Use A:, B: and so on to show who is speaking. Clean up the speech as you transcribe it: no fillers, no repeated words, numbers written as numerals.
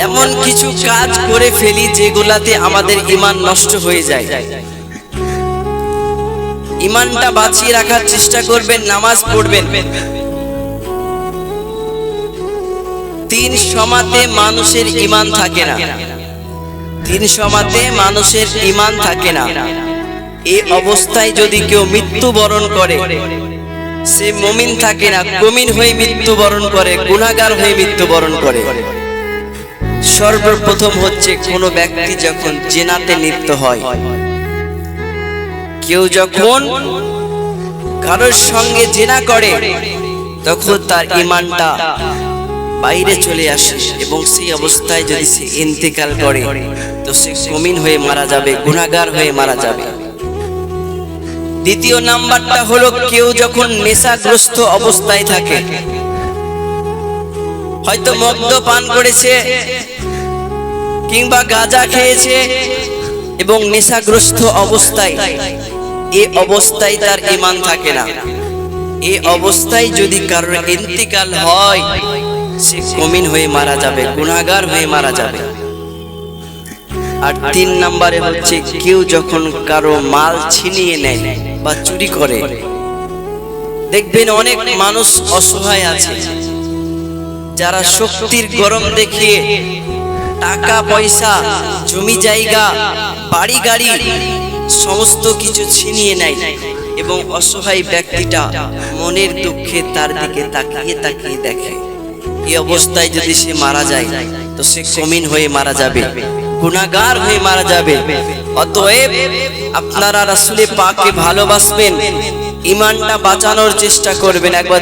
A: এমন কিছু কাজ করে ফেলি যেগুলাতে আমাদের ঈমান নষ্ট হয়ে যায়। ঈমানটা বাঁচিয়ে রাখার চেষ্টা করবেন, নামাজ পড়বেন। তিন সমাতে মানুষের ঈমান থাকে না, তিন সমাতে মানুষের ঈমান থাকে না। এই অবস্থায় যদি কেউ মৃত্যুবরণ করে, সে মুমিন থাকে না, মুমিন হয়ে মৃত্যুবরণ করে, গুনাহগার হয়ে মৃত্যুবরণ করে। সর্বপ্রথম হচ্ছে কোনো ব্যক্তি যখন জিনাতে লিপ্ত হয়, কেউ যখন কারোর সঙ্গে জিনা করে, তখন তার ঈমানটা বাইরে চলে আসে এবং সেই অবস্থায় যদি সে ইন্তেকাল করে, তো সে মুমিন হয়ে মারা যাবে, গুনাহগার হয়ে মারা যাবে। দ্বিতীয় নাম্বারটা হলো কেউ যখন নেশাগ্রস্ত অবস্থায় থাকে, হয়তো মদ্য পান করেছে কিংবা গাঁজা খেয়েছে এবং নেশাগ্রস্ত অবস্থায়, এই অবস্থায় তার ঈমান থাকে না। এই অবস্থায় যদি কারোর ইন্তেকাল হয়, সে মুমিন হয়ে মারা যাবে, গুনাহগার হয়ে মারা যাবে। আর তিন নম্বরে হচ্ছে কেউ যখন কারো মাল ছিনিয়ে নেয় বা চুরি করে। দেখবেন অনেক মানুষ অসহায় আছে, যারা শক্তির গরম দেখিয়ে টাকা পয়সা, জমি জায়গা, বাড়ি গাড়ি সমস্ত কিছু ছিনিয়ে নেয় এবং অসহায় ব্যক্তিটা মনের দুঃখে তার দিকে তাকিয়ে তাকিয়ে দেখে। এই অবস্থায় যদি সে মারা যায়, তো সে মুমিন হয়ে মারা যাবে, গুনাহগার হয়ে মারা যাবে। অতএব আপনারা রাসূলে পাককে ভালোবাসবেন, ঈমানটা বাঁচানোর চেষ্টা করবেন। একবার